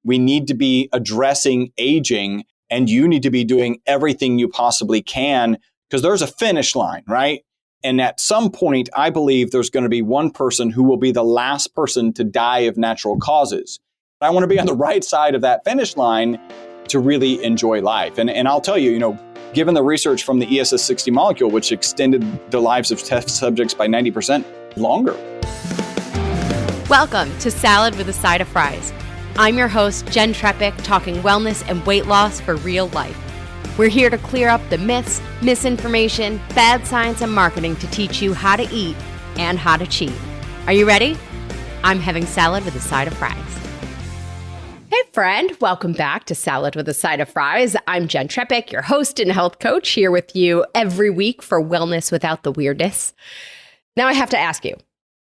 We need to be addressing aging, and you need to be doing everything you possibly can because there's a finish line, right? And at some point, I believe there's going to be one person who will be the last person to die of natural causes. I want to be on the right side of that finish line to really enjoy life. And I'll tell you, given the research from the ESS60 molecule, which extended the lives of test subjects by 90% longer. Welcome to Salad with a Side of Fries. I'm your host, Jenn Trepic, talking wellness and weight loss for real life. We're here to clear up the myths, misinformation, bad science, and marketing to teach you how to eat and how to cheat. Are you ready? I'm having salad with a side of fries. Hey friend, welcome back to Salad with a Side of Fries. I'm Jenn Trepic, your host and health coach, here with you every week for wellness without the weirdness. Now I have to ask you,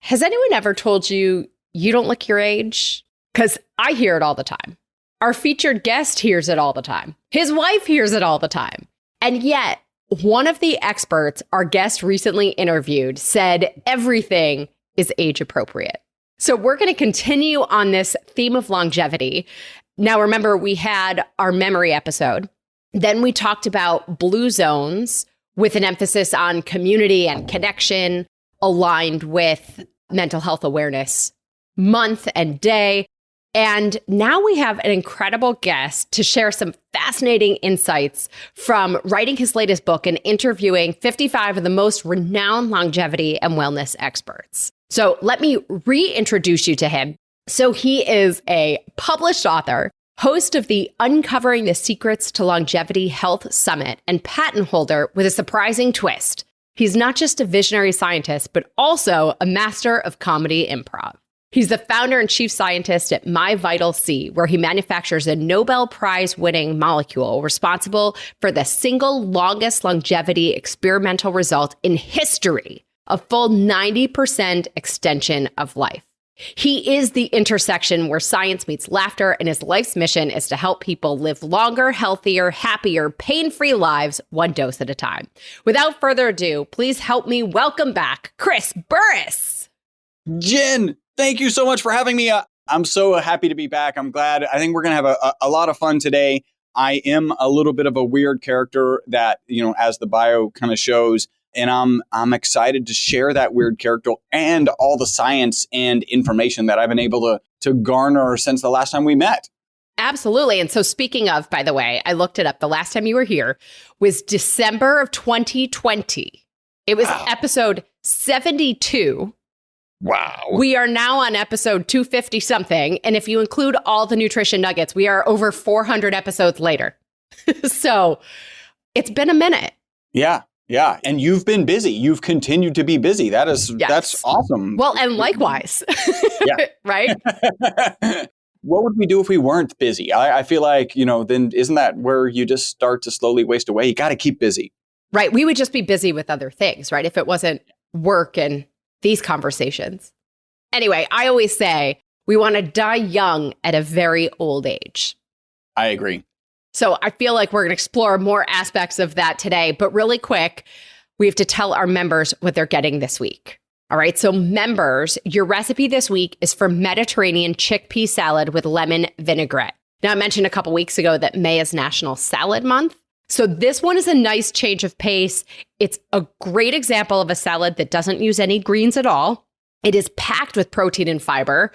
has anyone ever told you you don't look your age? Because I hear it all the time. Our featured guest hears it all the time. His wife hears it all the time. And yet, one of the experts our guest recently interviewed said everything is age appropriate. So we're going to continue on this theme of longevity. Now, remember, we had our memory episode. Then we talked about blue zones with an emphasis on community and connection aligned with mental health awareness month and day. And now we have an incredible guest to share some fascinating insights from writing his latest book and interviewing 55 of the most renowned longevity and wellness experts. So let me reintroduce you to him. So he is a published author, host of the Uncovering the Secrets to Longevity Health Summit, and patent holder with a surprising twist. He's not just a visionary scientist, but also a master of comedy improv. He's the founder and chief scientist at My Vital C, where he manufactures a Nobel Prize-winning molecule responsible for the single longest longevity experimental result in history, a full 90% extension of life. He is the intersection where science meets laughter, and his life's mission is to help people live longer, healthier, happier, pain-free lives, one dose at a time. Without further ado, please help me welcome back Chris Burres. Jenn, thank you so much for having me. I'm so happy to be back. I'm glad. I think we're going to have a lot of fun today. I am a little bit of a weird character that, as the bio kind of shows, and I'm excited to share that weird character and all the science and information that I've been able to garner since the last time we met. Absolutely. And so speaking of, by the way, I looked it up. The last time you were here was December of 2020. It was episode 72. Wow. We are now on episode 250 something. And if you include all the nutrition nuggets, we are over 400 episodes later. So it's been a minute. Yeah. Yeah. And you've been busy. You've continued to be busy. That's awesome. Well, and likewise. Yeah. Right? What would we do if we weren't busy? I feel like, then isn't that where you just start to slowly waste away? You got to keep busy. Right. We would just be busy with other things, right? If it wasn't work and these conversations. Anyway, I always say we want to die young at a very old age. I agree. So I feel like we're going to explore more aspects of that today. But really quick, we have to tell our members what they're getting this week. All right. So members, your recipe this week is for Mediterranean chickpea salad with lemon vinaigrette. Now, I mentioned a couple weeks ago that May is National Salad Month. So this one is a nice change of pace. It's a great example of a salad that doesn't use any greens at all. It is packed with protein and fiber.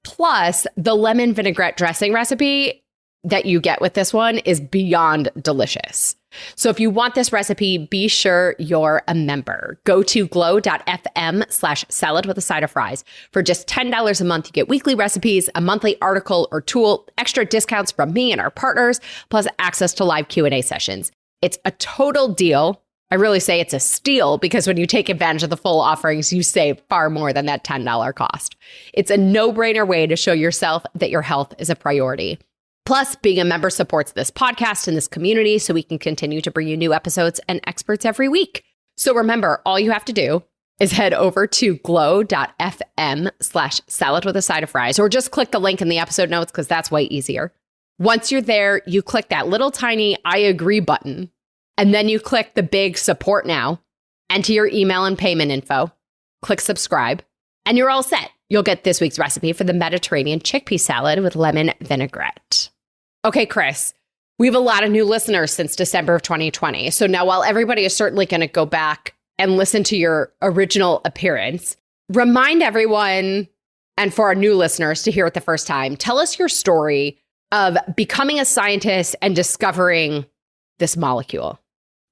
Plus, the lemon vinaigrette dressing recipe that you get with this one is beyond delicious. So if you want this recipe, be sure you're a member. Go to glow.fm/salad with a side of fries. For just $10 a month, you get weekly recipes, a monthly article or tool, extra discounts from me and our partners, plus access to live Q&A sessions. It's a total deal. I really say it's a steal because when you take advantage of the full offerings, you save far more than that $10 cost. It's a no-brainer way to show yourself that your health is a priority. Plus, being a member supports this podcast and this community so we can continue to bring you new episodes and experts every week. So remember, all you have to do is head over to glow.fm/salad with a side of fries, or just click the link in the episode notes because that's way easier. Once you're there, you click that little tiny I agree button, and then you click the big support now, enter your email and payment info, click subscribe, and you're all set. You'll get this week's recipe for the Mediterranean chickpea salad with lemon vinaigrette. Okay, Chris, we have a lot of new listeners since December of 2020. So now while everybody is certainly going to go back and listen to your original appearance, remind everyone, and for our new listeners to hear it the first time, tell us your story of becoming a scientist and discovering this molecule.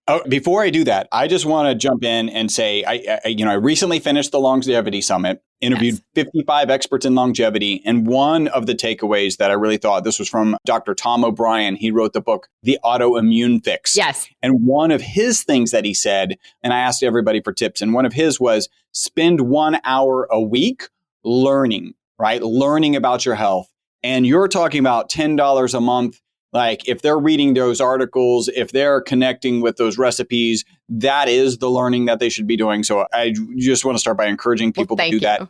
Oh, before I do that, I just want to jump in and say, I recently finished the Longevity Summit, interviewed 55 experts in longevity. And one of the takeaways that I really thought, this was from Dr. Tom O'Brien. He wrote the book, The Autoimmune Fix. Yes. And one of his things that he said, and I asked everybody for tips, and one of his was spend 1 hour a week learning, right? Learning about your health. And you're talking about $10 a month. Like if they're reading those articles, if they're connecting with those recipes, that is the learning that they should be doing. So I just want to start by encouraging people to do that.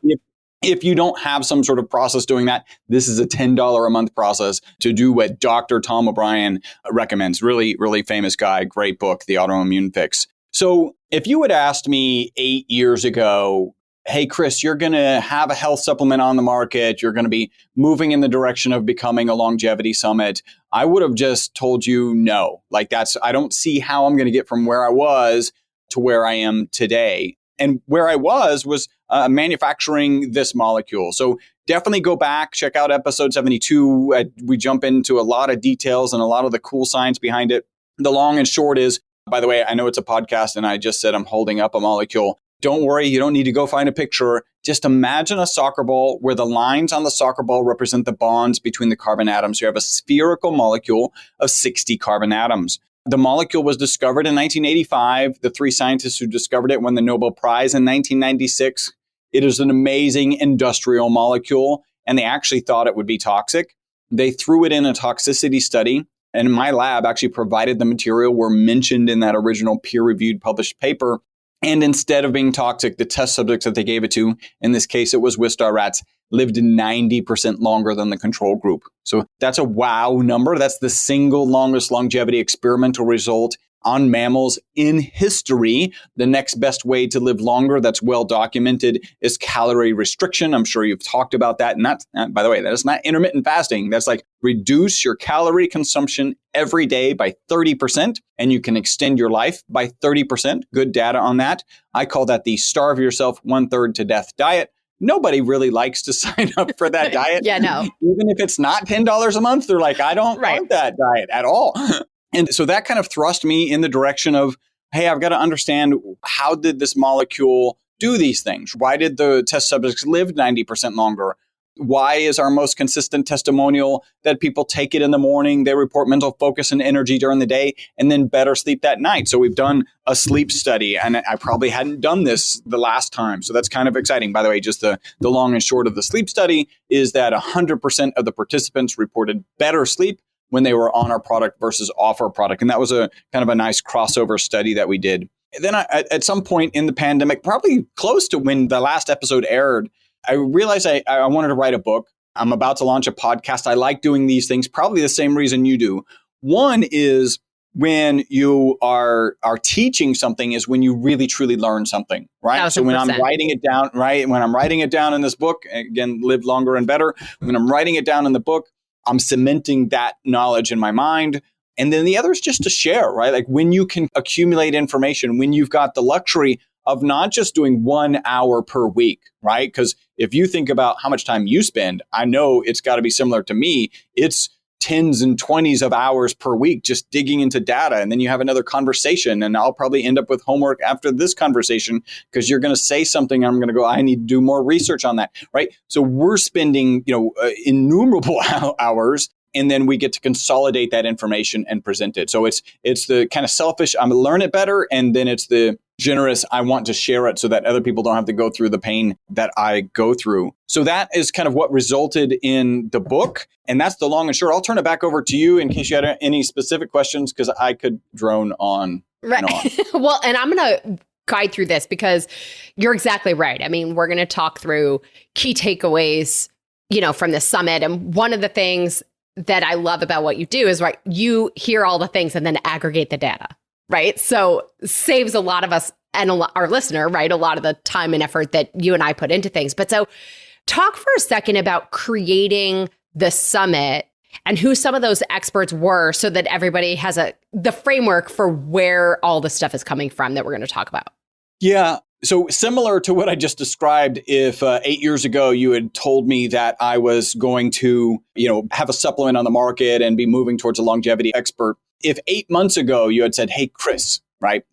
If you don't have some sort of process doing that, this is a $10 a month process to do what Dr. Tom O'Brien recommends. Really, really famous guy, great book, The Autoimmune Fix. So if you had asked me 8 years ago, hey, Chris, you're going to have a health supplement on the market. You're going to be moving in the direction of becoming a longevity summit. I would have just told you no. I don't see how I'm going to get from where I was to where I am today. And where I was manufacturing this molecule. So definitely go back, check out episode 72. We jump into a lot of details and a lot of the cool science behind it. The long and short is, by the way, I know it's a podcast and I just said I'm holding up a molecule. Don't worry, you don't need to go find a picture. Just imagine a soccer ball where the lines on the soccer ball represent the bonds between the carbon atoms. You have a spherical molecule of 60 carbon atoms. The molecule was discovered in 1985. The three scientists who discovered it won the Nobel Prize in 1996. It is an amazing industrial molecule, and they actually thought it would be toxic. They threw it in a toxicity study, and my lab actually provided the material were mentioned in that original peer-reviewed published paper. And instead of being toxic, the test subjects that they gave it to, in this case, it was Wistar rats, lived 90% longer than the control group. So that's a wow number. That's the single longest longevity experimental result on mammals in history. The next best way to live longer that's well documented is calorie restriction. I'm sure you've talked about that. And that's, by the way, that is not intermittent fasting. That's like reduce your calorie consumption every day by 30%, and you can extend your life by 30%. Good data on that. I call that the starve yourself 1/3 to death diet. Nobody really likes to sign up for that diet. Yeah, no. Even if it's not $10 a month, they're like, I don't want that diet at all. And so that kind of thrust me in the direction of, hey, I've got to understand, how did this molecule do these things? Why did the test subjects live 90% longer? Why is our most consistent testimonial that people take it in the morning, they report mental focus and energy during the day, and then better sleep that night? So we've done a sleep study, and I probably hadn't done this the last time. So that's kind of exciting. By the way, just the long and short of the sleep study is that 100% of the participants reported better sleep when they were on our product versus off our product. And that was a kind of a nice crossover study that we did. Then at some point in the pandemic, probably close to when the last episode aired, I realized I wanted to write a book. I'm about to launch a podcast. I like doing these things, probably the same reason you do. One is when you are teaching something is when you really, truly learn something, right? 1,000%. So when I'm writing it down, right? When I'm writing it down in this book, again, live longer and better. When I'm writing it down in the book, I'm cementing that knowledge in my mind. And then the other is just to share, right? Like when you can accumulate information, when you've got the luxury of not just doing 1 hour per week, right? Because if you think about how much time you spend, I know it's got to be similar to me. It's tens and 20s of hours per week just digging into data. And then you have another conversation, and I'll probably end up with homework after this conversation because you're going to say something. And I'm going to go, I need to do more research on that, right? So we're spending, innumerable hours, and then we get to consolidate that information and present it. So it's the kind of selfish, I'm going to learn it better. And then it's the generous, I want to share it so that other people don't have to go through the pain that I go through. So that is kind of what resulted in the book. And that's the long and short. I'll turn it back over to you in case you had any specific questions, because I could drone on. Right. And on. Well, and I'm going to guide through this because you're exactly right. I mean, we're going to talk through key takeaways, from the summit. And one of the things that I love about what you do is, right, you hear all the things and then aggregate the data, right? So saves a lot of us and our listener, right, a lot of the time and effort that you and I put into things. But so talk for a second about creating the summit and who some of those experts were so that everybody has the framework for where all the stuff is coming from that we're going to talk about. Yeah. So similar to what I just described, if 8 years ago you had told me that I was going to, have a supplement on the market and be moving towards a longevity expert, if 8 months ago you had said, hey, Chris, right?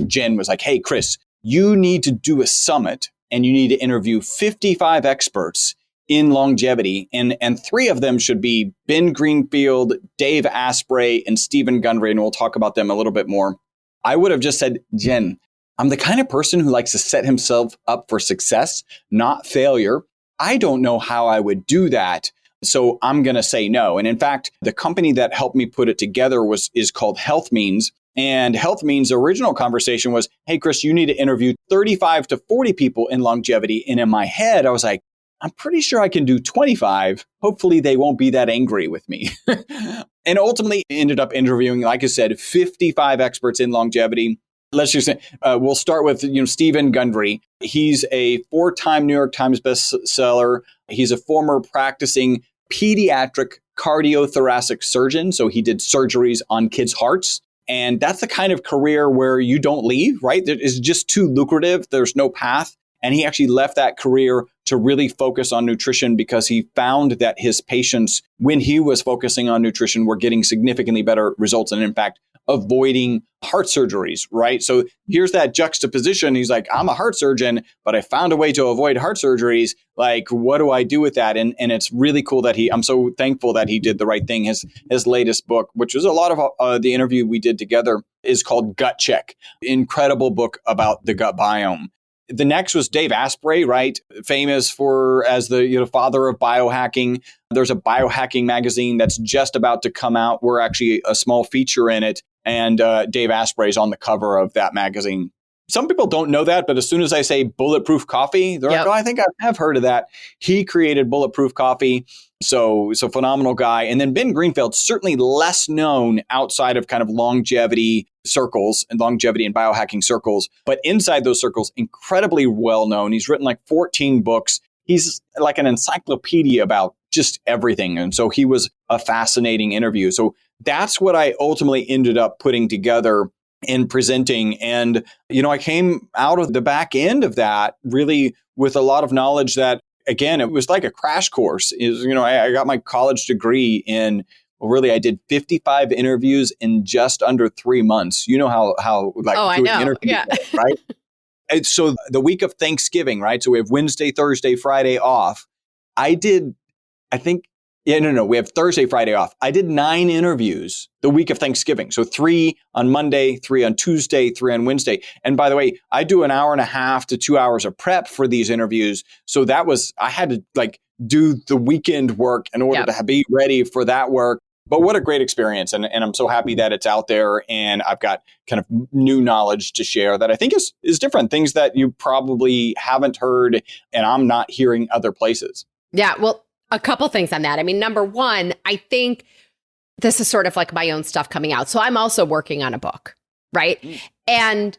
Jen was like, hey, Chris, you need to do a summit and you need to interview 55 experts in longevity. And 3 of them should be Ben Greenfield, Dave Asprey, and Stephen Gundry. And we'll talk about them a little bit more. I would have just said, Jen, I'm the kind of person who likes to set himself up for success, not failure. I don't know how I would do that. So I'm going to say no. And in fact, the company that helped me put it together is called Health Means. And Health Means' original conversation was, hey, Chris, you need to interview 35 to 40 people in longevity. And in my head, I was like, I'm pretty sure I can do 25. Hopefully they won't be that angry with me. And ultimately ended up interviewing, like I said, 55 experts in longevity. Let's just say, we'll start with, Stephen Gundry. He's a 4-time New York Times bestseller. He's a former practicing pediatric cardiothoracic surgeon. So he did surgeries on kids' hearts. And that's the kind of career where you don't leave, right? It's just too lucrative. There's no path. And he actually left that career to really focus on nutrition because he found that his patients, when he was focusing on nutrition, were getting significantly better results and, in fact, avoiding heart surgeries, right? So here's that juxtaposition. He's like, I'm a heart surgeon, but I found a way to avoid heart surgeries. Like, what do I do with that? And it's really cool that I'm so thankful that he did the right thing. His latest book, which was a lot of the interview we did together, is called Gut Check. Incredible book about the gut biome. The next was Dave Asprey, right? Famous as the father of biohacking. There's a biohacking magazine that's just about to come out. We're actually a small feature in it. And Dave Asprey is on the cover of that magazine. Some people don't know that, but as soon as I say Bulletproof Coffee, they're like, oh, I think I have heard of that. He created Bulletproof Coffee. So phenomenal guy. And then Ben Greenfield, certainly less known outside of kind of longevity circles and longevity and biohacking circles. But inside those circles, incredibly well known. He's written like 14 books. He's like an encyclopedia about just everything. And so he was a fascinating interview. So that's what I ultimately ended up putting together and presenting. And, I came out of the back end of that really with a lot of knowledge that, again, it was like a crash course. I got my college degree in, I did 55 interviews in just under 3 months. You know how like I know. Interview, yeah. right? And so the week of Thanksgiving, right? So we have Wednesday, Thursday, Friday off. We have Thursday, Friday off. I did 9 interviews the week of Thanksgiving. So 3 on Monday, 3 on Tuesday, 3 on Wednesday. And by the way, I do an hour and a half to 2 hours of prep for these interviews. So I had to do the weekend work in order to be ready for that work. But what a great experience. And I'm so happy that it's out there and I've got kind of new knowledge to share that I think is different. Things that you probably haven't heard and I'm not hearing other places. Yeah, well, a couple things on that. I mean, number one, I think this is sort of like my own stuff coming out. So I'm also working on a book, right? And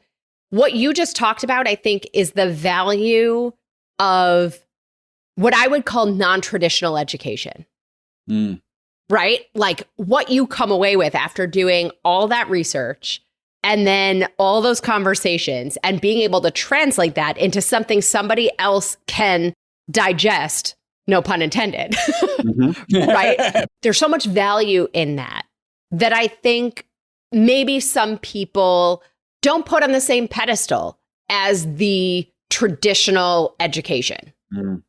what you just talked about, I think, is the value of what I would call non-traditional education, right? Like what you come away with after doing all that research and then all those conversations and being able to translate that into something somebody else can digest. No pun intended, right? There's so much value in that I think maybe some people don't put on the same pedestal as the traditional education, and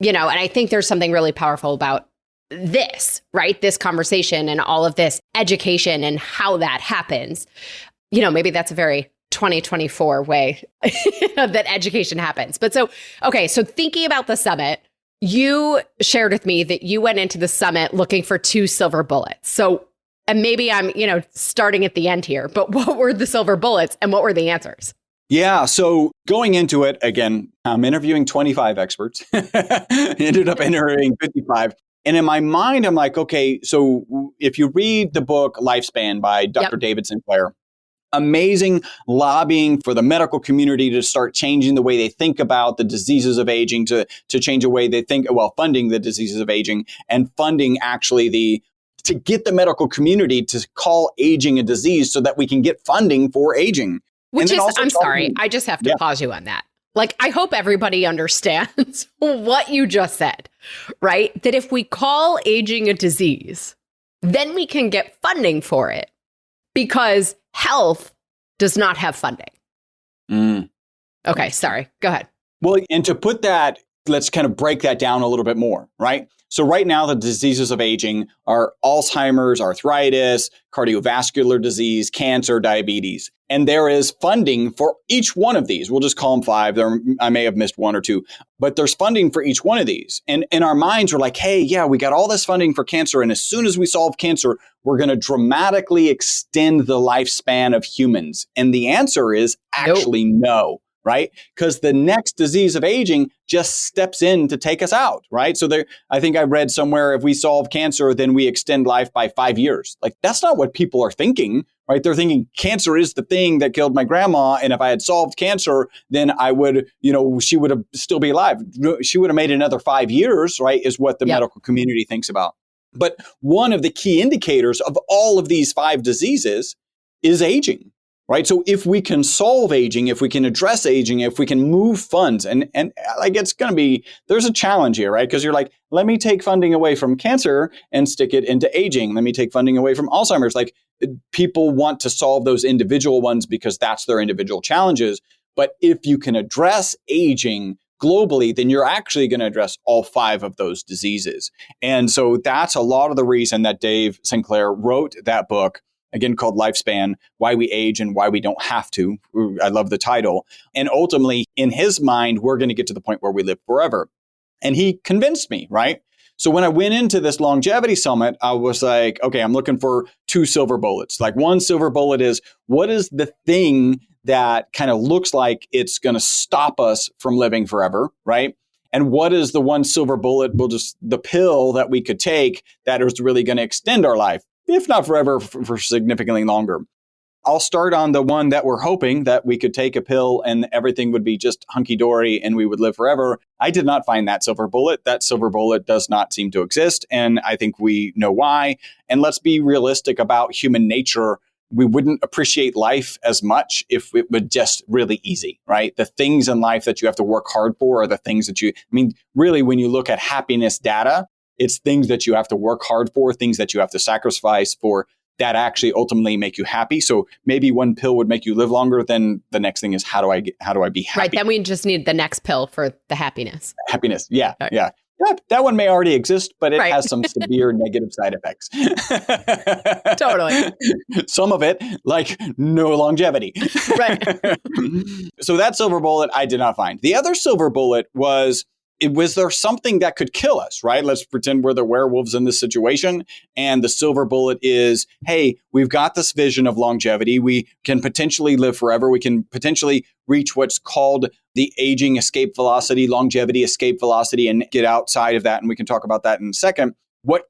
I think there's something really powerful about this, right? This conversation and all of this education and how that happens. Maybe that's a very 2024 way that education happens. But so thinking about the summit, you shared with me that you went into the summit looking for 2 silver bullets. So, and maybe I'm, starting at the end here, but what were the silver bullets and what were the answers? Yeah. So going into it, again, I'm interviewing 25 experts, ended up interviewing 55. And in my mind, I'm like, okay, so if you read the book Lifespan by Dr. David Sinclair, amazing lobbying for the medical community to start changing the way they think about the diseases of aging, to change the way they think, funding the diseases of aging and funding actually the to get the medical community to call aging a disease so that we can get funding for aging. Which is, I'm sorry, I just have to pause you on that. Like, I hope everybody understands what you just said, right? That if we call aging a disease, then we can get funding for it because health does not have funding. Okay, sorry. Go ahead. Well, and to put that, let's kind of break that down a little bit more, right? So right now, the diseases of aging are Alzheimer's, arthritis, cardiovascular disease, cancer, diabetes. And there is funding for each one of these. We'll just call them 5. I may have missed 1 or 2, but there's funding for each one of these. And in our minds, we're like, hey, yeah, we got all this funding for cancer. And as soon as we solve cancer, we're going to dramatically extend the lifespan of humans. And the answer is actually no. Right? Because the next disease of aging just steps in to take us out, right? So I think I read somewhere, if we solve cancer, then we extend life by 5 years. Like, that's not what people are thinking, right? They're thinking cancer is the thing that killed my grandma. And if I had solved cancer, then I would, she would have still be alive. She would have made another 5 years, right? Is what the medical community thinks about. But one of the key indicators of all of these 5 diseases is aging. Right. So if we can solve aging, if we can address aging, if we can move funds and like it's going to be, there's a challenge here, right? Because you're like, let me take funding away from cancer and stick it into aging. Let me take funding away from Alzheimer's. Like, people want to solve those individual ones because that's their individual challenges. But if you can address aging globally, then you're actually going to address all 5 of those diseases. And so that's a lot of the reason that Dave Sinclair wrote that book, again, called Lifespan, Why We Age and Why We Don't Have to. I love the title. And ultimately, in his mind, we're going to get to the point where we live forever. And he convinced me, right? So when I went into this longevity summit, I was like, okay, I'm looking for 2 silver bullets. Like, one silver bullet is, what is the thing that kind of looks like it's going to stop us from living forever, right? And what is the one silver bullet, the pill that we could take that is really going to extend our life, if not forever, for significantly longer. I'll start on the one that we're hoping that we could take a pill and everything would be just hunky-dory and we would live forever. I did not find that silver bullet. That silver bullet does not seem to exist. And I think we know why. And let's be realistic about human nature. We wouldn't appreciate life as much if it were just really easy, right? The things in life that you have to work hard for are the things that really, when you look at happiness data, it's things that you have to work hard for, things that you have to sacrifice for that actually ultimately make you happy. So maybe one pill would make you live longer. Then the next thing is, how do I be happy? Right. Then we just need the next pill for the happiness. Happiness. Yeah. Right. Yeah. That one may already exist, but it has some severe negative side effects. Totally. Some of it, like no longevity. Right. So that silver bullet I did not find. The other silver bullet was there something that could kill us, right? Let's pretend we're the werewolves in this situation. And the silver bullet is, hey, we've got this vision of longevity. We can potentially live forever. We can potentially reach what's called the aging escape velocity, longevity escape velocity, and get outside of that. And we can talk about that in a second. What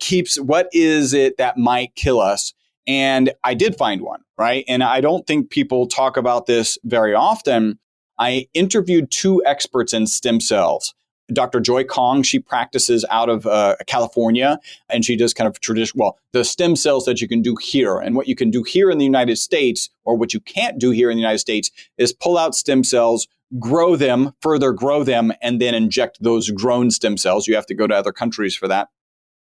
is it that might kill us? And I did find one, right? And I don't think people talk about this very often. I interviewed 2 experts in stem cells. Dr. Joy Kong, she practices out of California, and she does kind of the stem cells that you can do here. And what you can do here in the United States, or what you can't do here in the United States, is pull out stem cells, further grow them, and then inject those grown stem cells. You have to go to other countries for that.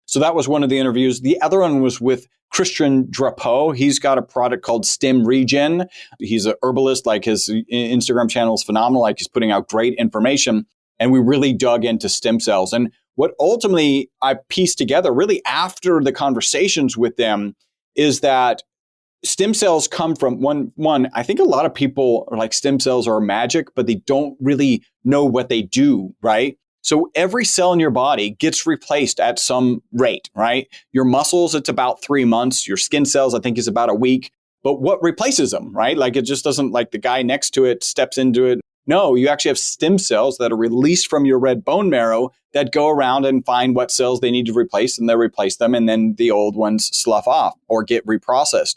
So that was one of the interviews. The other one was with Christian Drapeau. He's got a product called Stem Regen. He's a herbalist. Like, his Instagram channel is phenomenal. Like, he's putting out great information. And we really dug into stem cells. And what ultimately I pieced together really after the conversations with them is that stem cells come from one, I think a lot of people are like, stem cells are magic, but they don't really know what they do, right? So every cell in your body gets replaced at some rate, right? Your muscles, it's about 3 months. Your skin cells, I think, is about a week. But what replaces them, right? Like, it just doesn't, like, the guy next to it steps into it. No, you actually have stem cells that are released from your red bone marrow that go around and find what cells they need to replace, and they replace them, and then the old ones slough off or get reprocessed.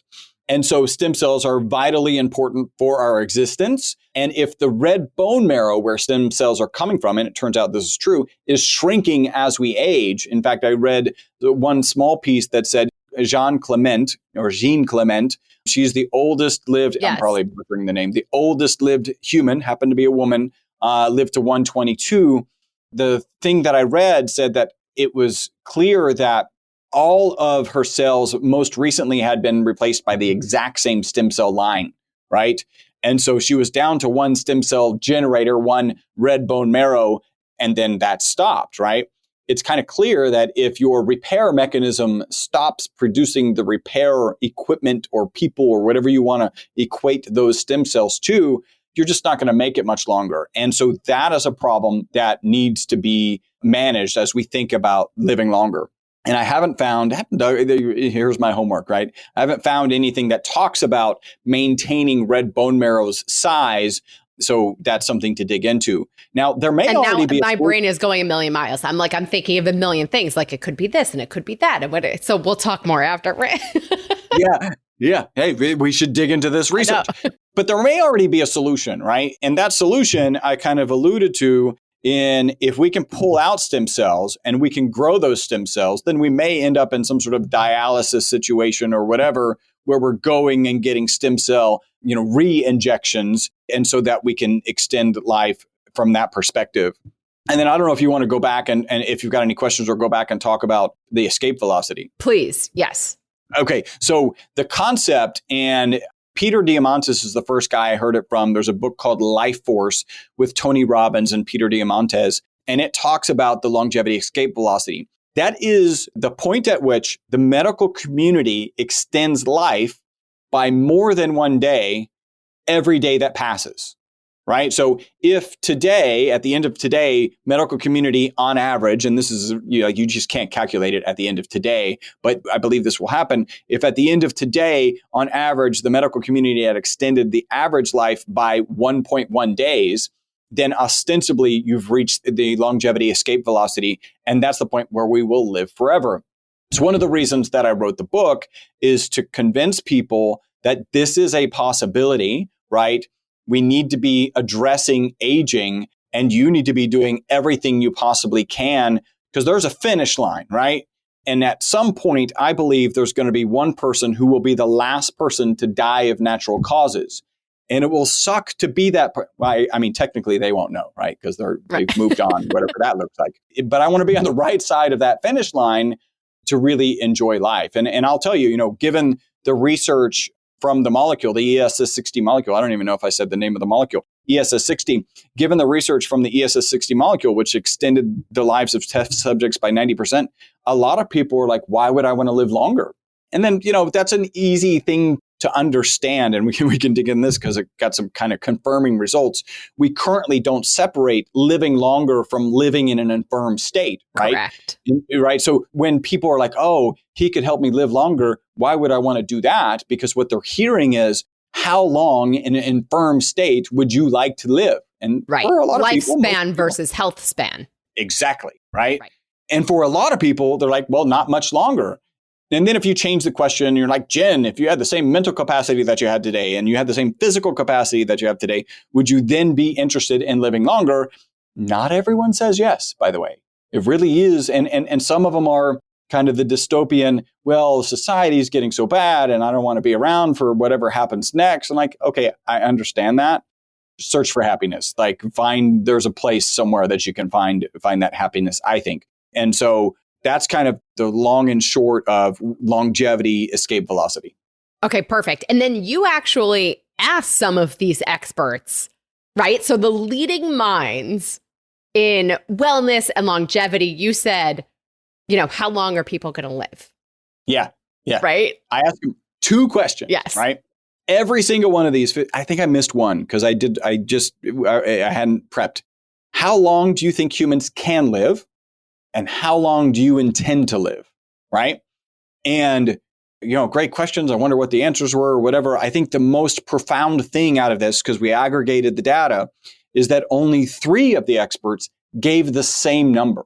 And so stem cells are vitally important for our existence. And if the red bone marrow, where stem cells are coming from, and it turns out this is true, is shrinking as we age. In fact, I read one small piece that said Jean Clement or Jean Clement. She's the oldest lived, Yes. I'm probably butchering the name, the oldest lived human, happened to be a woman, lived to 122. The thing that I read said that it was clear that all of her cells most recently had been replaced by the exact same stem cell line, right? And so she was down to one stem cell generator, one red bone marrow, and then that stopped, right? It's kind of clear that if your repair mechanism stops producing the repair equipment or people or whatever you want to equate those stem cells to, you're just not going to make it much longer. And so that is a problem that needs to be managed as we think about living longer. And I haven't found, here's my homework, right? I haven't found anything that talks about maintaining red bone marrow's size. So that's something to dig into. Now, there may already be my brain is going a million miles. I'm thinking of a million things. Like it could be this and it could be that. So we'll talk more after. Yeah. Hey, we should dig into this research. But there may already be a solution, right? And that solution I kind of alluded to in if we can pull out stem cells and we can grow those stem cells, then we may end up in some sort of dialysis situation or whatever, where we're going and getting stem cell, re-injections, and so that we can extend life from that perspective. And then I don't know if you want to go back and if you've got any questions or go back and talk about the escape velocity. Please. Yes. Okay. So the concept, and Peter Diamandis is the first guy I heard it from. There's a book called Life Force with Tony Robbins and Peter Diamandis, and it talks about the longevity escape velocity. That is the point at which the medical community extends life by more than one day every day that passes, right? So if today, at the end of today, medical community on average, and this is, you just can't calculate it at the end of today, but I believe this will happen. If at the end of today, on average, the medical community had extended the average life by 1.1 days, then ostensibly you've reached the longevity escape velocity. And that's the point where we will live forever. So one of the reasons that I wrote the book is to convince people that this is a possibility, right? We need to be addressing aging, and you need to be doing everything you possibly can, because there's a finish line, right? And at some point, I believe there's going to be one person who will be the last person to die of natural causes. And it will suck to be that. I mean, technically they won't know, right? Because they've moved on, whatever that looks like. But I want to be on the right side of that finish line to really enjoy life. And I'll tell you, given the research from the molecule, the ESS60 molecule, I don't even know if I said the name of the molecule, ESS60, given the research from the ESS60 molecule, which extended the lives of test subjects by 90%, a lot of people were like, why would I want to live longer? And then, that's an easy thing to understand, and we can dig in this because it got some kind of confirming results. We currently don't separate living longer from living in an infirm state, right? Correct. Right. So when people are like, oh, he could help me live longer, why would I want to do that? Because what they're hearing is, how long in an infirm state would you like to live? And right. For a lot of people, lifespan versus health span. Exactly. Right. And for a lot of people, they're like, well, not much longer. And then if you change the question, you're like, Jen, if you had the same mental capacity that you had today and you had the same physical capacity that you have today, would you then be interested in living longer? Not everyone says yes, by the way. It really is. And some of them are kind of the dystopian, well, society is getting so bad and I don't want to be around for whatever happens next. I'm like, okay, I understand that. Search for happiness. Like there's a place somewhere that you can find that happiness, I think. And so that's kind of the long and short of longevity escape velocity. Okay, perfect. And then you actually asked some of these experts, right? So the leading minds in wellness and longevity, you said, how long are people going to live? Yeah. Right? I asked them 2 questions. Yes. Right? Every single one of these, I think I missed one because I hadn't prepped. How long do you think humans can live? And how long do you intend to live, right? And, great questions. I wonder what the answers were or whatever. I think the most profound thing out of this, because we aggregated the data, is that only 3 of the experts gave the same number,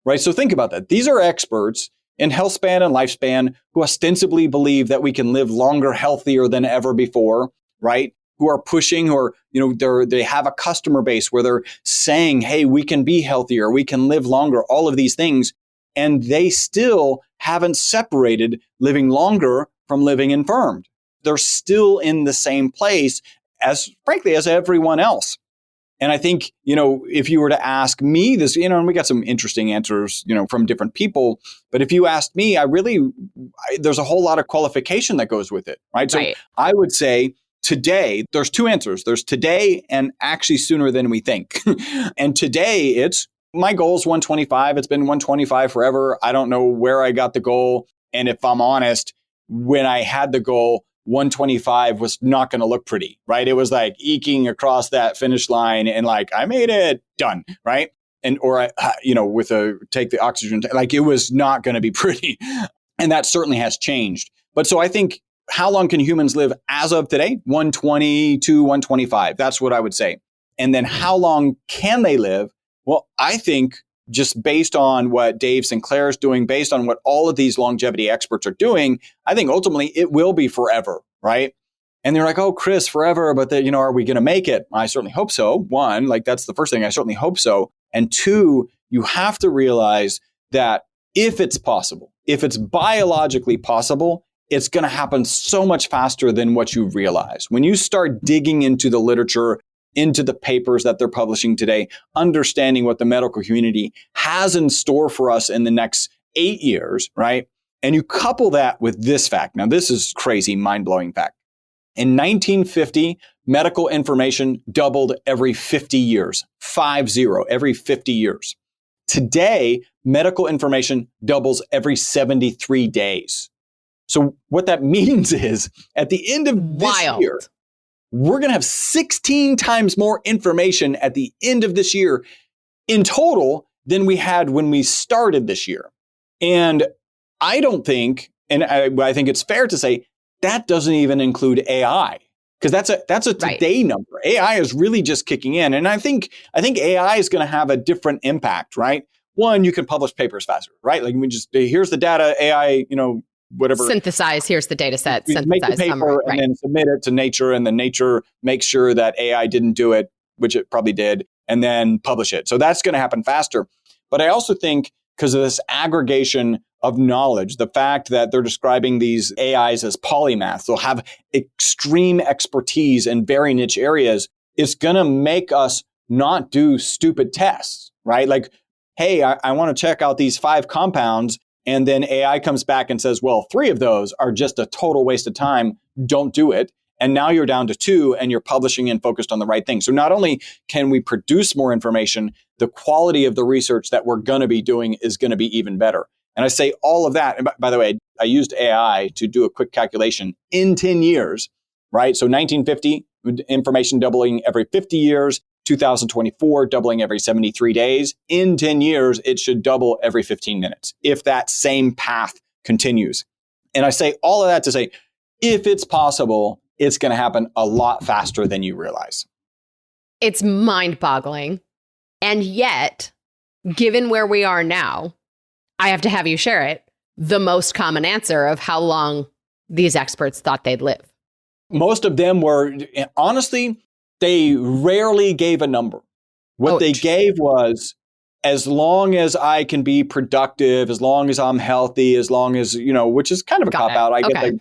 right? So think about that. These are experts in health span and lifespan who ostensibly believe that we can live longer, healthier than ever before, right? Who are pushing, or, they have a customer base where they're saying, hey, we can be healthier, we can live longer, all of these things. And they still haven't separated living longer from living infirmed. They're still in the same place as, frankly, as everyone else. And I think, if you were to ask me this, and we got some interesting answers, from different people. But if you asked me, there's a whole lot of qualification that goes with it, right? So I would say today, there's two answers. There's today and actually sooner than we think. And today my goal is 125. It's been 125 forever. I don't know where I got the goal. And if I'm honest, when I had the goal, 125 was not going to look pretty, right? It was like eking across that finish line and like, I made it, done, right? And, or, take the oxygen, like it was not going to be pretty. And that certainly has changed. But so I think, how long can humans live as of today? 120 to 125. That's what I would say. And then how long can they live? Well, I think just based on what Dave Sinclair is doing, based on what all of these longevity experts are doing, I think ultimately it will be forever, right? And they're like, oh, Chris, forever, but are we going to make it? I certainly hope so. One, like that's the first thing. I certainly hope so. And two, you have to realize that if it's possible, if it's biologically possible, it's going to happen so much faster than what you realize. When you start digging into the literature, into the papers that they're publishing today, understanding what the medical community has in store for us in the next 8 years, right? And you couple that with this fact. Now, this is crazy, mind-blowing fact. In 1950, medical information doubled every 50 years, 50, every 50 years. Today, medical information doubles every 73 days. So what that means is at the end of this year, we're going to have 16 times more information at the end of this year in total than we had when we started this year. And I don't think, and I think it's fair to say, that doesn't even include AI, because that's a today number. AI is really just kicking in. And I think AI is going to have a different impact, right? One, you can publish papers faster, right? Like here's the data, AI, whatever. Synthesize, here's the data set. Make the paper and then submit it to Nature, and then Nature makes sure that AI didn't do it, which it probably did, and then publish it. So that's going to happen faster. But I also think because of this aggregation of knowledge, the fact that they're describing these AIs as polymaths, they'll have extreme expertise in very niche areas, it's going to make us not do stupid tests, right? Like, hey, I want to check out these 5 compounds. And then AI comes back and says, well, 3 of those are just a total waste of time. Don't do it. And now you're down to 2 and you're publishing and focused on the right thing. So not only can we produce more information, the quality of the research that we're going to be doing is going to be even better. And I say all of that. And by the way, I used AI to do a quick calculation in 10 years, right? So 1950, information doubling every 50 years. 2024, doubling every 73 days. In 10 years, it should double every 15 minutes if that same path continues. And I say all of that to say, if it's possible, it's going to happen a lot faster than you realize. It's mind-boggling. And yet, given where we are now, I have to have you share it, the most common answer of how long these experts thought they'd live. Most of them were, honestly, they rarely gave a number. What they gave was, as long as I can be productive, as long as I'm healthy, as long as, which is kind of a cop-out. I guess I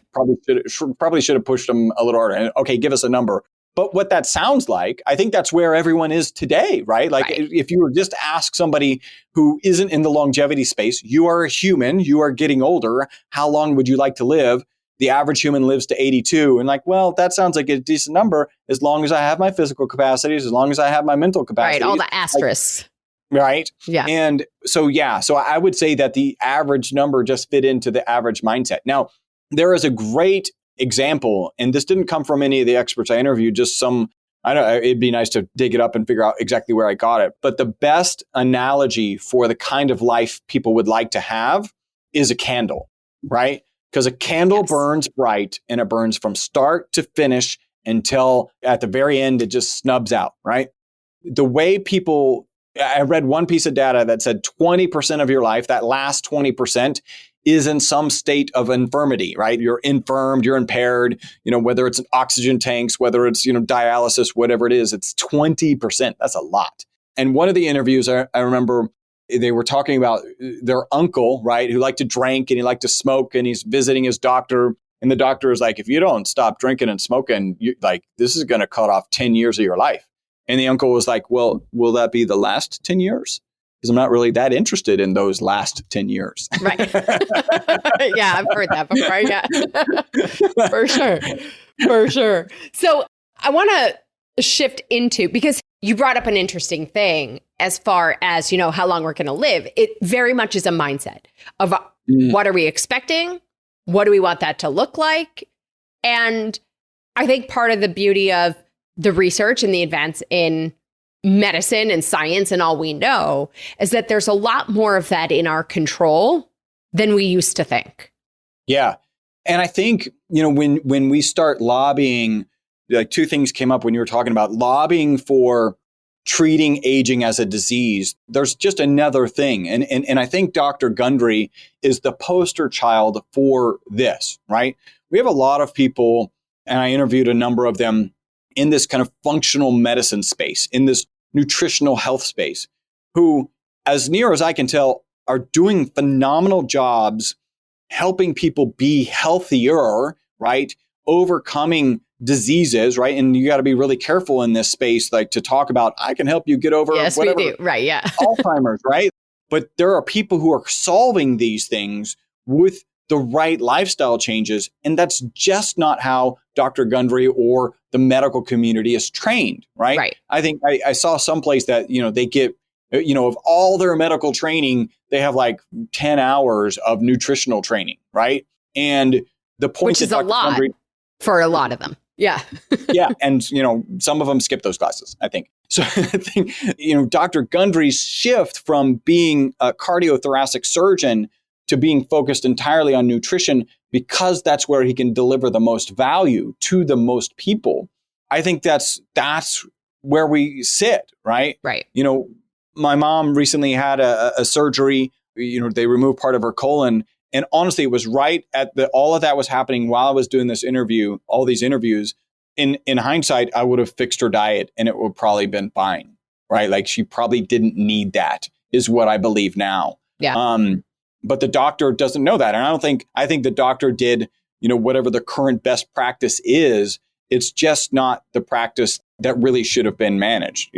probably should have pushed them a little harder. And, okay, give us a number. But what that sounds like, I think that's where everyone is today, right? Like if you were just to ask somebody who isn't in the longevity space, you are a human, you are getting older, how long would you like to live? The average human lives to 82. And like, well, that sounds like a decent number as long as I have my physical capacities, as long as I have my mental capacities. Right, all the asterisks. Right? Yeah. And so I would say that the average number just fit into the average mindset. Now, there is a great example, and this didn't come from any of the experts I interviewed, just some, I don't know, it'd be nice to dig it up and figure out exactly where I got it. But the best analogy for the kind of life people would like to have is a candle, right? Because a candle burns bright and it burns from start to finish until at the very end, it just snubs out, right? The way I read one piece of data that said 20% of your life, that last 20% is in some state of infirmity, right? You're infirmed, you're impaired, whether it's oxygen tanks, whether it's, dialysis, whatever it is, it's 20%. That's a lot. And one of the interviews I remember they were talking about their uncle, right, who liked to drink and he liked to smoke, and he's visiting his doctor. And the doctor is like, if you don't stop drinking and smoking, this is going to cut off 10 years of your life. And the uncle was like, well, will that be the last 10 years? Because I'm not really that interested in those last 10 years. Right. Yeah, I've heard that before. Yeah, for sure. So I want to shift into, because you brought up an interesting thing as far as, how long we're going to live. It very much is a mindset of what are we expecting? What do we want that to look like? And I think part of the beauty of the research and the advance in medicine and science and all we know is that there's a lot more of that in our control than we used to think. Yeah. And I think, when we start lobbying, like two things came up when you were talking about lobbying for treating aging as a disease. There's just another thing. And I think Dr. Gundry is the poster child for this, right? We have a lot of people, and I interviewed a number of them in this kind of functional medicine space, in this nutritional health space, who, as near as I can tell, are doing phenomenal jobs helping people be healthier, right? Overcoming diseases, right? And you got to be really careful in this space, like to talk about, I can help you get over whatever, we do. Right, yeah. Alzheimer's, right? But there are people who are solving these things with the right lifestyle changes. And that's just not how Dr. Gundry or the medical community is trained, right? Right. I think I saw someplace that, they get, of all their medical training, they have like 10 hours of nutritional training, right? And the point which is that a lot Gundry, for a lot of them. Yeah. yeah. And, some of them skip those classes, I think. So I think, Dr. Gundry's shift from being a cardiothoracic surgeon to being focused entirely on nutrition, because that's where he can deliver the most value to the most people. I think that's where we sit, right? Right. My mom recently had a surgery. They removed part of her colon. And honestly, it was right at all of that was happening while I was doing this interview, all these interviews. In hindsight, I would have fixed her diet and it would probably been fine, right? Like she probably didn't need that, is what I believe now. Yeah. But the doctor doesn't know that. And I think the doctor did, whatever the current best practice is. It's just not the practice that really should have been managed.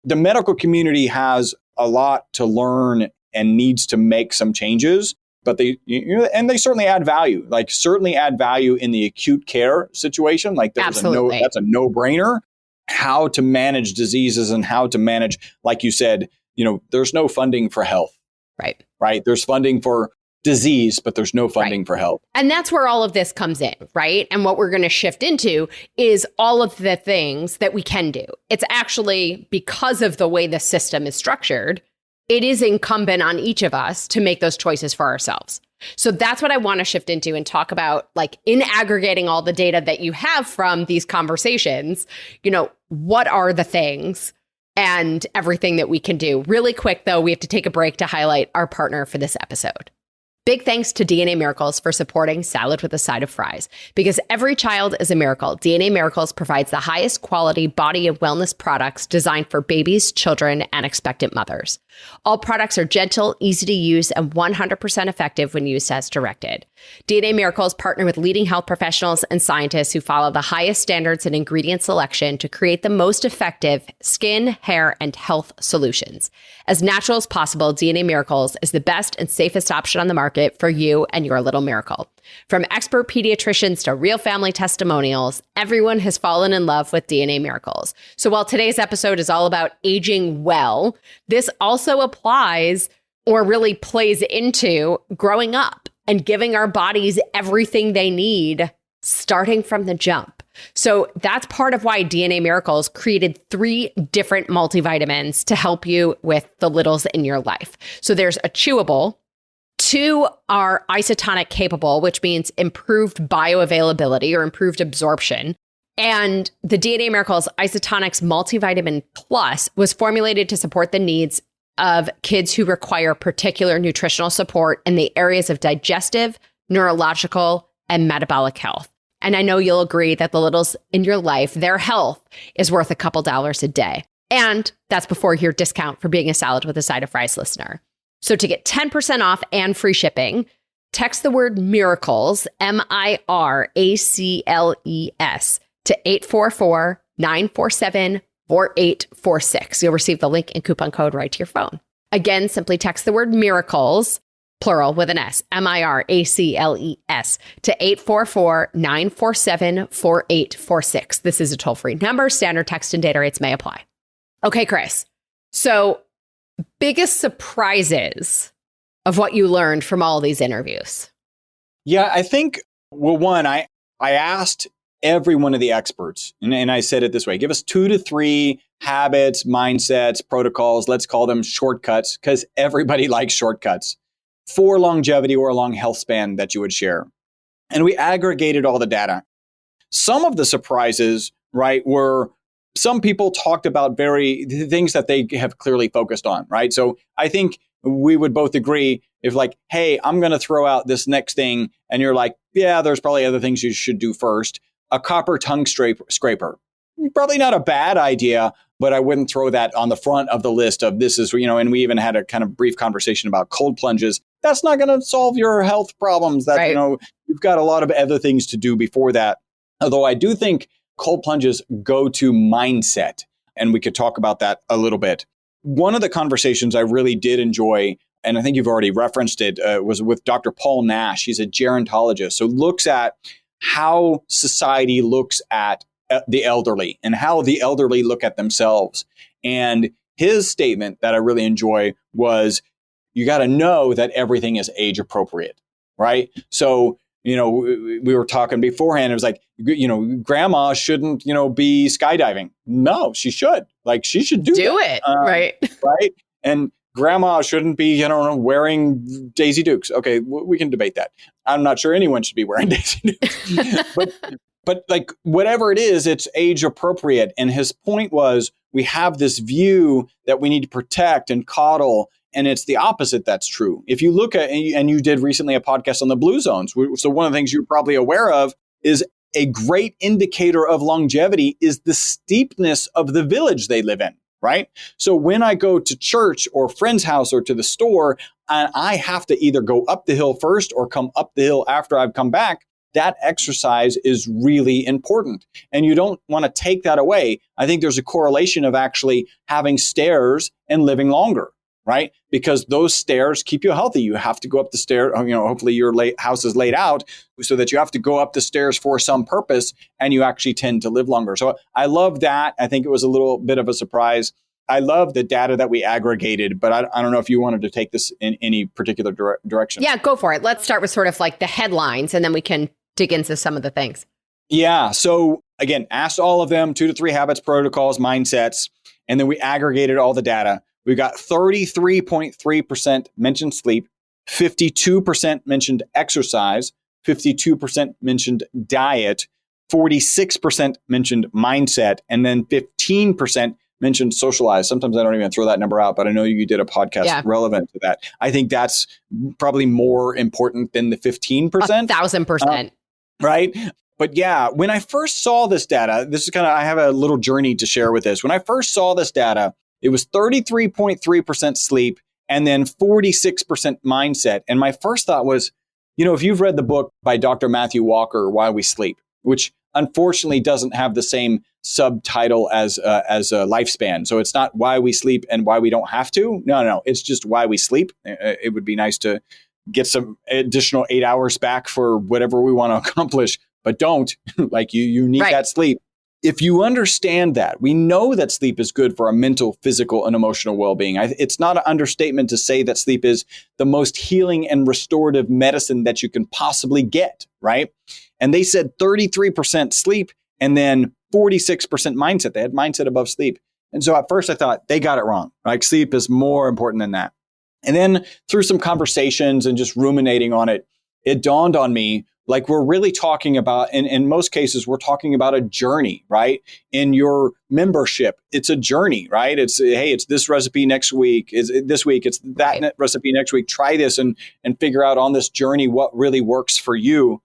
The medical community has a lot to learn and needs to make some changes. But they certainly add value, in the acute care situation. Like that's a no-brainer. How to manage diseases and how to manage, like you said, there's no funding for health. Right. There's funding for disease, but there's no funding for health. And that's where all of this comes in, right? And what we're going to shift into is all of the things that we can do. It's actually because of the way the system is structured, it is incumbent on each of us to make those choices for ourselves. So that's what I want to shift into and talk about, like in aggregating all the data that you have from these conversations, what are the things and everything that we can do. Really quick, though, we have to take a break to highlight our partner for this episode. Big thanks to DNA Miracles for supporting Salad with a Side of Fries. Because every child is a miracle, DNA Miracles provides the highest quality body of wellness products designed for babies, children, and expectant mothers. All products are gentle, easy to use, and 100% effective when used as directed. DNA Miracles partner with leading health professionals and scientists who follow the highest standards in ingredient selection to create the most effective skin, hair, and health solutions. As natural as possible, DNA Miracles is the best and safest option on the market for you and your little miracle. From expert pediatricians to real family testimonials, everyone has fallen in love with DNA Miracles. So while today's episode is all about aging well, this also applies or really plays into growing up and giving our bodies everything they need starting from the jump. So that's part of why DNA Miracles created 3 different multivitamins to help you with the littles in your life. So there's a chewable, 2 are isotonic capable, which means improved bioavailability or improved absorption. And the DNA Miracles Isotonics Multivitamin Plus was formulated to support the needs of kids who require particular nutritional support in the areas of digestive, neurological, and metabolic health. And I know you'll agree that the littles in your life, their health is worth a couple dollars a day. And that's before your discount for being a salad with a side of fries listener. So to get 10% off and free shipping, text the word miracles, MIRACLES, to 844-947-4846. You'll receive the link and coupon code right to your phone. Again, simply text the word miracles, plural with an S, MIRACLES, to 844-947-4846. This is a toll-free number. Standard text and data rates may apply. Okay, Chris. So biggest surprises of what you learned from all these interviews? Yeah, I think, well, one, I asked every one of the experts, and I said it this way, give us 2 to 3 habits, mindsets, protocols, let's call them shortcuts, because everybody likes shortcuts, for longevity or a long health span that you would share. And we aggregated all the data. Some of the surprises, right, were some people talked about things that they have clearly focused on, right? So I think we would both agree if like, hey, I'm going to throw out this next thing. And you're like, yeah, there's probably other things you should do first. A copper tongue scraper. Probably not a bad idea, but I wouldn't throw that on the front of the list of this is, and we even had a kind of brief conversation about cold plunges. That's not going to solve your health problems. That, right. You've got a lot of other things to do before that. Although I do think cold plunges go to mindset, and we could talk about that a little bit. One of the conversations I really did enjoy, and I think you've already referenced it, was with Dr. Paul Nash. He's a gerontologist, so looks at how society looks at the elderly and how the elderly look at themselves. And his statement that I really enjoy was, you got to know that everything is age appropriate, right? So, we were talking beforehand. It was like, grandma shouldn't, be skydiving. No, she should. Like, she should do it. Right. Right. And grandma shouldn't be, wearing Daisy Dukes. Okay, we can debate that. I'm not sure anyone should be wearing Daisy Dukes. but like, whatever it is, it's age appropriate. And his point was, we have this view that we need to protect and coddle. And it's the opposite that's true. If you look at, and you did recently a podcast on the blue zones. So one of the things you're probably aware of is a great indicator of longevity is the steepness of the village they live in, right? So when I go to church or friend's house or to the store, and I have to either go up the hill first or come up the hill after I've come back, that exercise is really important. And you don't want to take that away. I think there's a correlation of actually having stairs and living longer. Right? Because those stairs keep you healthy. You have to go up the stairs. Hopefully your house is laid out so that you have to go up the stairs for some purpose, and you actually tend to live longer. So I love that. I think it was a little bit of a surprise. I love the data that we aggregated, but I don't know if you wanted to take this in any particular direction. Yeah, go for it. Let's start with sort of like the headlines, and then we can dig into some of the things. Yeah. So again, asked all of them, 2 to 3 habits, protocols, mindsets, and then we aggregated all the data. We got 33.3% mentioned sleep, 52% mentioned exercise, 52% mentioned diet, 46% mentioned mindset, and then 15% mentioned socialize. Sometimes I don't even throw that number out, but I know you did a podcast relevant to that. I think that's probably more important than the 15%. 1,000%. Right? But yeah, when I first saw this data, I have a little journey to share with this. When I first saw this data, it was 33.3% sleep and then 46% mindset. And my first thought was, if you've read the book by Dr. Matthew Walker, Why We Sleep, which unfortunately doesn't have the same subtitle as a lifespan. So it's not why we sleep and why we don't have to. No, it's just why we sleep. It would be nice to get some additional 8 hours back for whatever we want to accomplish, but don't. Like you need that sleep. If you understand that, we know that sleep is good for our mental, physical, and emotional well-being. It's not an understatement to say that sleep is the most healing and restorative medicine that you can possibly get, right? And they said 33% sleep and then 46% mindset. They had mindset above sleep. And so at first I thought they got it wrong. Like sleep is more important than that. And then through some conversations and just ruminating on it, it dawned on me, like we're really talking about, in most cases, we're talking about a journey, right? In your membership, it's a journey, right? It's, hey, it's this recipe next week. This week, it's that recipe next week. Try this and figure out on this journey what really works for you.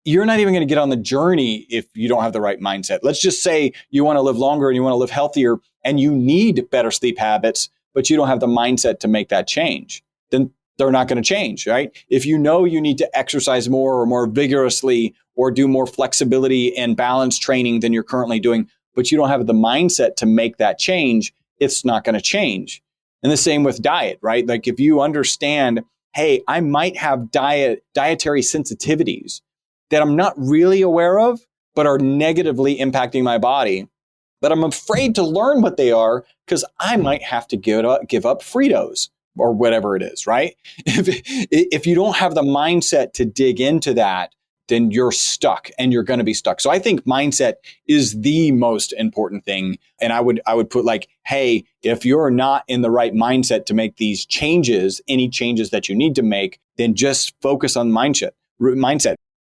you're not even going to get on the journey if you don't have the right mindset. Let's just say you want to live longer and you want to live healthier and you need better sleep habits, but you don't have the mindset to make that change. Then they're not going to change, right? If you know you need to exercise more or more vigorously or do more flexibility and balance training than you're currently doing, but you don't have the mindset to make that change, it's not going to change. And the same with diet, right? Like if you understand, hey, I might have dietary sensitivities that I'm not really aware of, but are negatively impacting my body. But I'm afraid to learn what they are because I might have to give up Fritos or whatever it is, right? If you don't have the mindset to dig into that, then you're stuck and you're going to be stuck. So I think mindset is the most important thing. And I would put like, hey, if you're not in the right mindset to make these changes, any changes that you need to make, then just focus on mindset.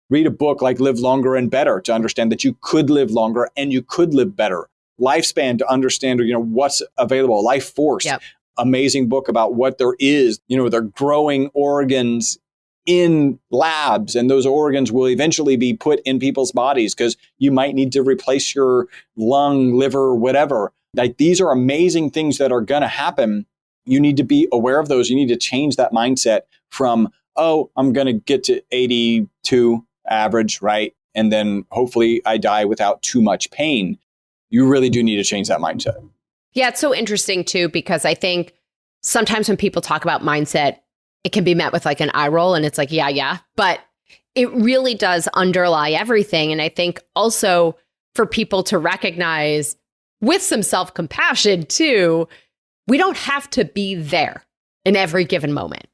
Read a book like Live Longer and Better to understand that you could live longer and you could live better. Lifespan to understand, what's available. Life Force, yep. Amazing book about what there is. They're growing organs in labs, and those organs will eventually be put in people's bodies because you might need to replace your lung, liver, whatever. Like these are amazing things that are going to happen. You need to be aware of those. You need to change that mindset from, oh, I'm going to get to 82 average, right? And then hopefully I die without too much pain. You really do need to change that mindset. Yeah, it's so interesting too, because I think sometimes when people talk about mindset, it can be met with like an eye roll and it's like, yeah, but it really does underlie everything. And I think also for people to recognize with some self-compassion too, we don't have to be there in every given moment.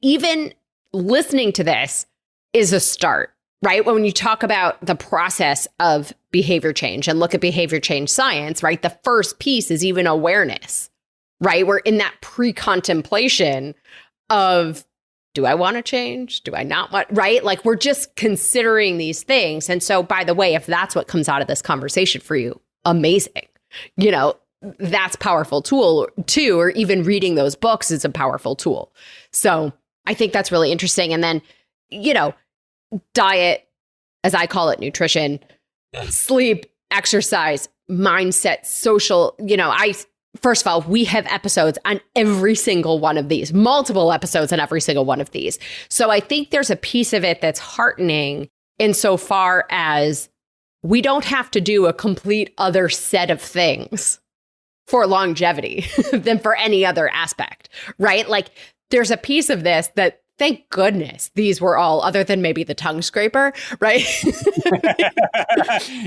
Even listening to this is a start, right? When you talk about the process of behavior change and look at behavior change science, right? The first piece is even awareness, right? We're in that pre-contemplation of, do I want to change? Do I not want, right? Like we're just considering these things. And so, by the way, if that's what comes out of this conversation for you, amazing. That's a powerful tool too, or even reading those books is a powerful tool. So I think that's really interesting. And then, diet, as I call it, nutrition, sleep, exercise, mindset, social, first of all, we have episodes on every single one of these, multiple episodes on every single one of these. So I think there's a piece of it that's heartening insofar as we don't have to do a complete other set of things for longevity than for any other aspect, right? Like there's a piece of this that, thank goodness, these were all, other than maybe the tongue scraper, right?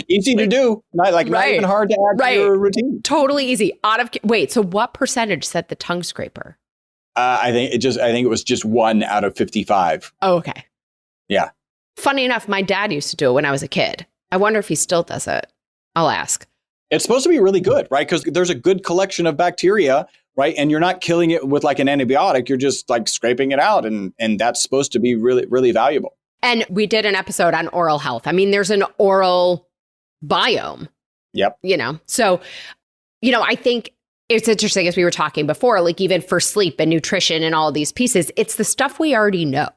Easy to do, not even hard to add to your routine. Totally easy. Wait, so what percentage said the tongue scraper? I think it was just 1 out of 55. Oh, okay. Yeah. Funny enough, my dad used to do it when I was a kid. I wonder if he still does it. I'll ask. It's supposed to be really good, right? Because there's a good collection of bacteria, right? And you're not killing it with like an antibiotic. You're just like scraping it out. And that's supposed to be really, really valuable. And we did an episode on oral health. I mean, there's an oral biome. Yep. So, I think it's interesting, as we were talking before, like even for sleep and nutrition and all of these pieces, it's the stuff we already know.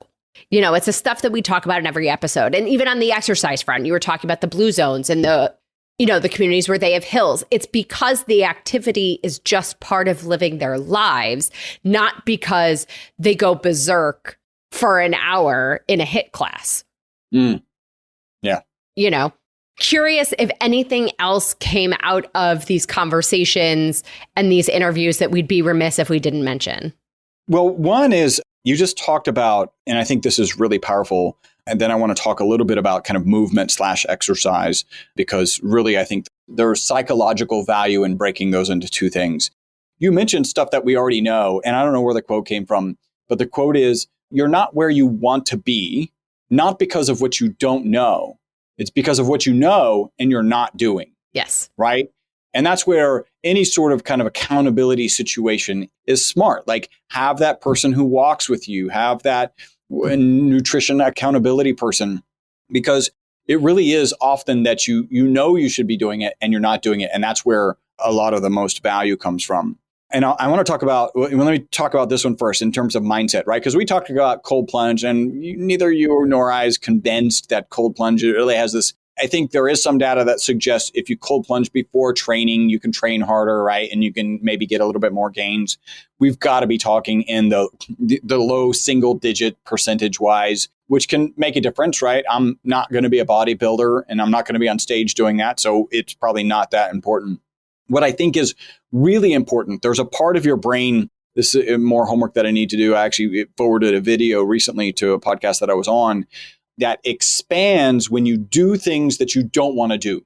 It's the stuff that we talk about in every episode. And even on the exercise front, you were talking about the blue zones and the communities where they have hills. It's because the activity is just part of living their lives, not because they go berserk for an hour in a HIIT class. Yeah. Curious if anything else came out of these conversations and these interviews that we'd be remiss if we didn't mention. Well, one is you just talked about, and I think this is really powerful. And then I want to talk a little bit about kind of movement/exercise, because really I think there's psychological value in breaking those into two things. You mentioned stuff that we already know, and I don't know where the quote came from, but the quote is, you're not where you want to be, not because of what you don't know. It's because of what you know and you're not doing. Yes. Right? And that's where any sort of kind of accountability situation is smart. Like have that person who walks with you, have that nutrition accountability person, because it really is often that you know you should be doing it and you're not doing it. And that's where a lot of the most value comes from. And I want to talk about, let me talk about this one first in terms of mindset, right? Because we talked about cold plunge, and neither you nor I is convinced that cold plunge really has this. I think there is some data that suggests if you cold plunge before training, you can train harder, right? And you can maybe get a little bit more gains. We've got to be talking in the low single digit percentage wise, which can make a difference, right? I'm not going to be a bodybuilder and I'm not going to be on stage doing that. So it's probably not that important. What I think is really important, there's a part of your brain, this is more homework that I need to do. I actually forwarded a video recently to a podcast that I was on that expands when you do things that you don't want to do,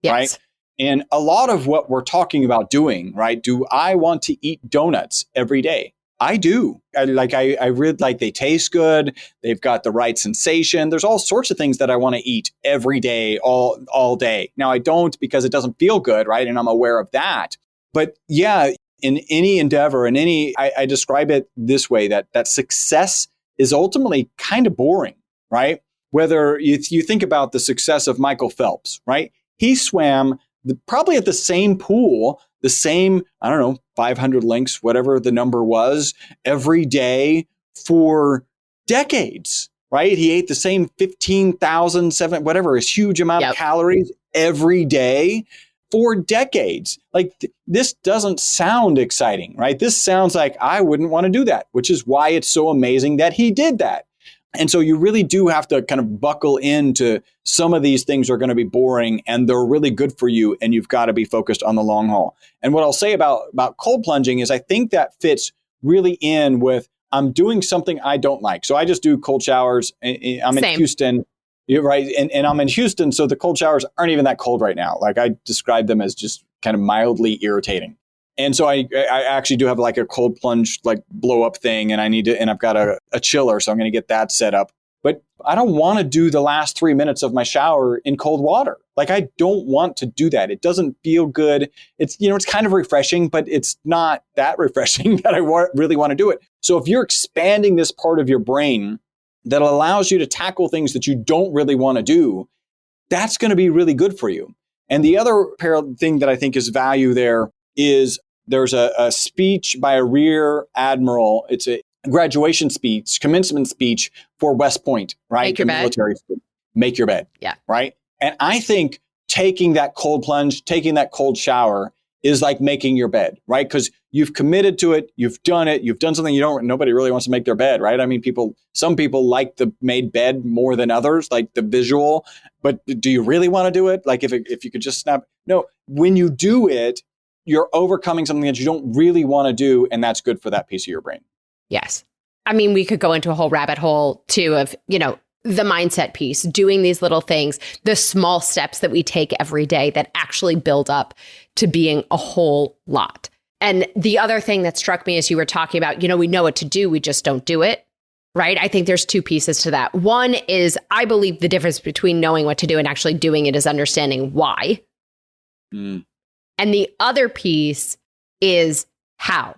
yes. Right? And a lot of what we're talking about doing, right? Do I want to eat donuts every day? I do. I really like they taste good. They've got the right sensation. There's all sorts of things that I want to eat every day, all day. Now I don't because it doesn't feel good, right? And I'm aware of that. But yeah, in any endeavor, I describe it this way, that success is ultimately kind of boring, right? Whether you think about the success of Michael Phelps, right? He swam probably at the same pool, the same, 500 lengths, whatever the number was, every day for decades, right? He ate the same 15,000, whatever, a huge amount of calories every day for decades. This doesn't sound exciting, right? This sounds like I wouldn't want to do that, which is why it's so amazing that he did that. And so you really do have to kind of buckle into some of these things are going to be boring and they're really good for you. And you've got to be focused on the long haul. And what I'll say about cold plunging is I think that fits really in with I'm doing something I don't like. So I just do cold showers. I'm in Houston, right? And I'm in Houston. So the cold showers aren't even that cold right now. I describe them as just kind of mildly irritating. And so I actually do have a cold plunge, blow up thing. And I've got a chiller. So I'm going to get that set up. But I don't want to do the last 3 minutes of my shower in cold water. I don't want to do that. It doesn't feel good. It's, it's kind of refreshing, but it's not that refreshing that I really want to do it. So if you're expanding this part of your brain that allows you to tackle things that you don't really want to do, that's going to be really good for you. And the other thing that I think is value there is there's a speech by a rear admiral. It's a graduation speech, commencement speech for West Point, right? Make your bed. Military school. Make your bed. Yeah. Right. And I think taking that cold plunge, taking that cold shower is like making your bed, right? Because you've committed to it, you've done something nobody really wants to make their bed, right? I mean, some people like the made bed more than others, like the visual, but do you really want to do it? If you could just no, when you do it, you're overcoming something that you don't really want to do. And that's good for that piece of your brain. Yes. I mean, we could go into a whole rabbit hole too of, the mindset piece, doing these little things, the small steps that we take every day that actually build up to being a whole lot. And the other thing that struck me as you were talking about, we know what to do, we just don't do it, right? I think there's two pieces to that. One is I believe the difference between knowing what to do and actually doing it is understanding why. And the other piece is how.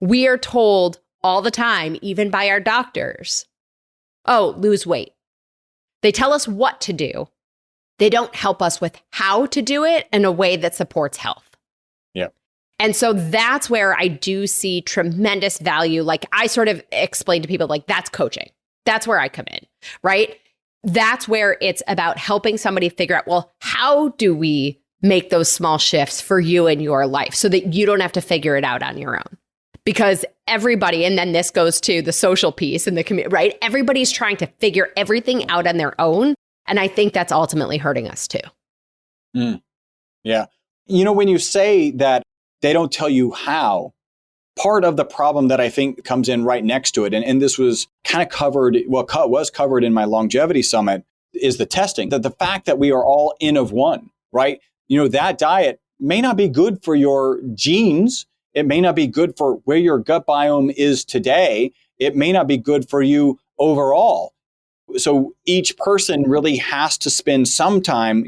We are told all the time, even by our doctors, lose weight. They tell us what to do. They don't help us with how to do it in a way that supports health. Yeah. And so that's where I do see tremendous value. I sort of explain to people, that's coaching. That's where I come in, right? That's where it's about helping somebody figure out, well, how do we make those small shifts for you in your life so that you don't have to figure it out on your own? Because everybody, and then this goes to the social piece and the community, right? Everybody's trying to figure everything out on their own. And I think that's ultimately hurting us too. Yeah. When you say that they don't tell you how, part of the problem that I think comes in right next to it, and this was kind of covered, was covered in my longevity summit, is the testing. That the fact that we are all N of one, right? That diet may not be good for your genes. It may not be good for where your gut biome is today. It may not be good for you overall. So each person really has to spend some time,